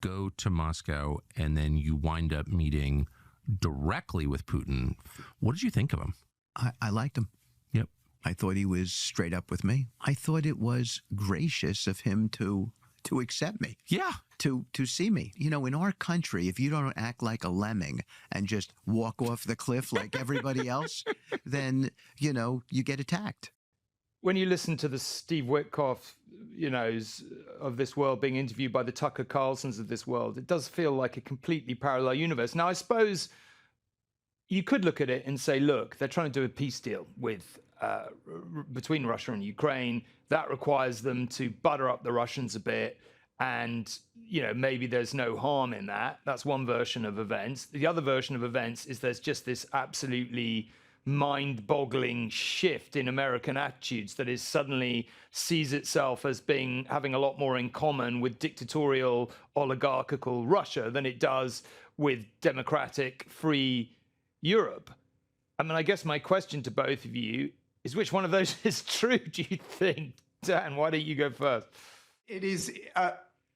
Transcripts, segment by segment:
go to Moscow and then you wind up meeting directly with Putin. What did you think of him? I liked him. Yep. I thought he was straight up with me. I thought it was gracious of him to accept me. Yeah. To see me. You know, in our country, if you don't act like a lemming and just walk off the cliff like everybody else, then, you know, you get attacked. When you listen to the Steve Witkoff, you know, of this world being interviewed by the Tucker Carlsons of this world, it does feel like a completely parallel universe. Now, I suppose you could look at it and say, look, they're trying to do a peace deal with between Russia and Ukraine. That requires them to butter up the Russians a bit. And, you know, maybe there's no harm in that. That's one version of events. The other version of events is there's just this absolutely mind-boggling shift in American attitudes that is suddenly sees itself as having a lot more in common with dictatorial, oligarchical Russia than it does with democratic, free Europe. I mean, I guess my question to both of you is, which one of those is true, do you think? Dan, why don't you go first? It is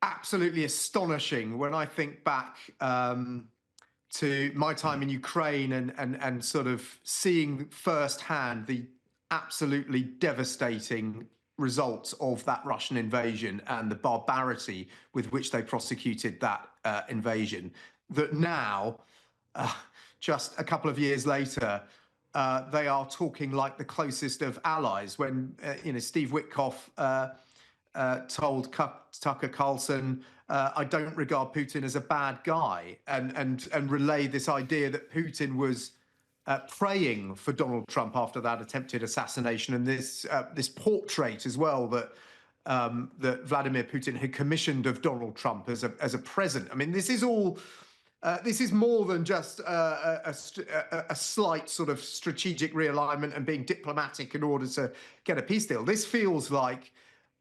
absolutely astonishing when I think back to my time in Ukraine and sort of seeing firsthand the absolutely devastating results of that Russian invasion and the barbarity with which they prosecuted that invasion, that now, just a couple of years later, they are talking like the closest of allies. When Steve Witkoff told Tucker Carlson, I don't regard Putin as a bad guy, and relayed this idea that Putin was praying for Donald Trump after that attempted assassination, and this portrait as well that Vladimir Putin had commissioned of Donald Trump as a present. I mean, this is all. This is more than just a slight sort of strategic realignment and being diplomatic in order to get a peace deal. This feels like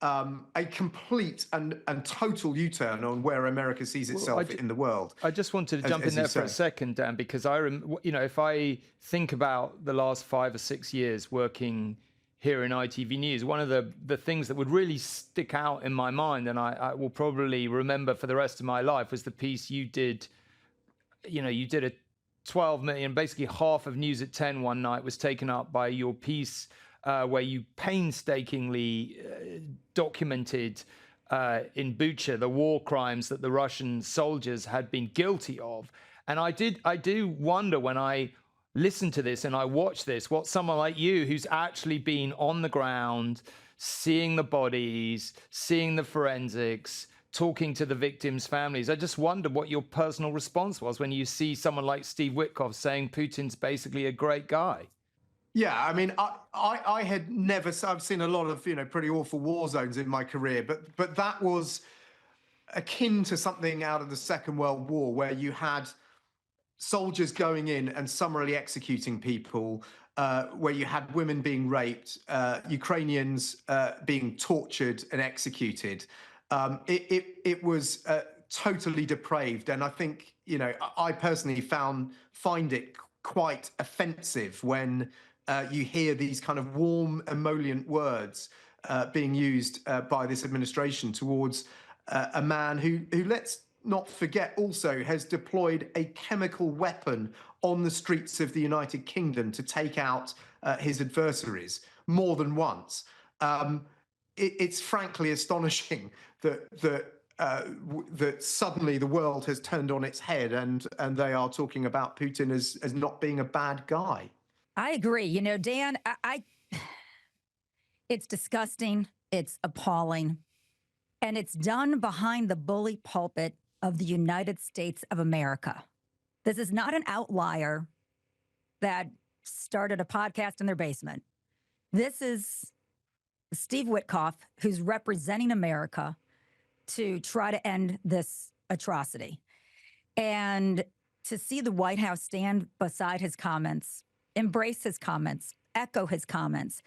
a complete and total U-turn on where America sees itself in the world. I just wanted to jump in there for a second, Dan, because if I think about the last 5 or 6 years working here in ITV News, one of the things that would really stick out in my mind, and I will probably remember for the rest of my life, was the piece you did. You did a 12 million, basically half of News at 10 one night was taken up by your piece where you painstakingly documented in Bucha the war crimes that the Russian soldiers had been guilty of. And I do wonder when I listen to this and I watch this, what someone like you, who's actually been on the ground, seeing the bodies, seeing the forensics, talking to the victims' families, I just wonder what your personal response was when you see someone like Steve Witkoff saying Putin's basically a great guy. Yeah, I mean, I had never. I've seen a lot of pretty awful war zones in my career, but that was akin to something out of the Second World War, where you had soldiers going in and summarily executing people, where you had women being raped, Ukrainians being tortured and executed. It was totally depraved, and I think I personally find it quite offensive when you hear these kind of warm, emollient words being used by this administration towards a man who, let's not forget, also has deployed a chemical weapon on the streets of the United Kingdom to take out his adversaries more than once. It's frankly astonishing that suddenly the world has turned on its head and they are talking about Putin as not being a bad guy. I agree. Dan, it's disgusting. It's appalling. And it's done behind the bully pulpit of the United States of America. This is not an outlier that started a podcast in their basement. This is Steve Witkoff, who's representing America to try to end this atrocity. And to see the White House stand beside his comments, embrace his comments, echo his comments,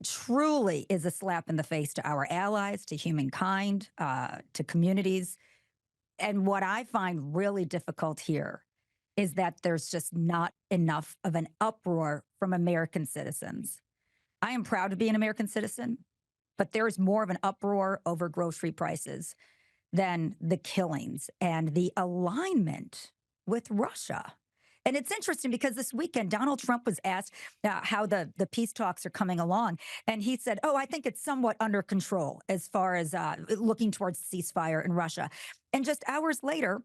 truly is a slap in the face to our allies, to humankind, to communities. And what I find really difficult here is that there's just not enough of an uproar from American citizens. I am proud to be an American citizen, but there is more of an uproar over grocery prices. than the killings and the alignment with Russia. And it's interesting because this weekend, Donald Trump was asked how the peace talks are coming along. And he said, I think it's somewhat under control as far as looking towards ceasefire in Russia. And just hours later,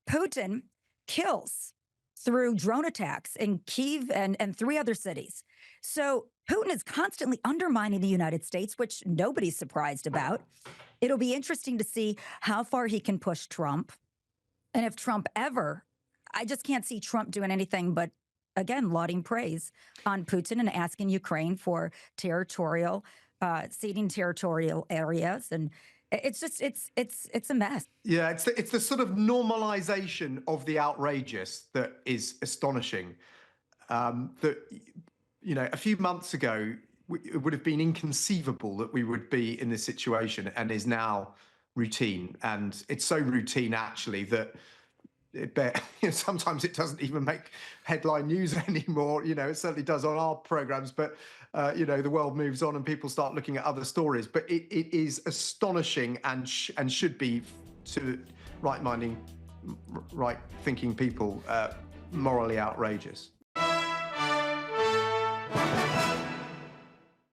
Putin kills through drone attacks in Kyiv and 3 other cities. So Putin is constantly undermining the United States, which nobody's surprised about. It'll be interesting to see how far he can push Trump. And if Trump I just can't see Trump doing anything but, again, lauding praise on Putin and asking Ukraine for ceding territorial areas. And it's just, it's a mess. Yeah, it's the sort of normalization of the outrageous that is astonishing. That, a few months ago, it would have been inconceivable that we would be in this situation, and is now routine. And it's so routine, actually, that sometimes it doesn't even make headline news anymore. It certainly does on our programs, but the world moves on and people start looking at other stories. But it is astonishing and should be, to right-thinking people, morally outrageous.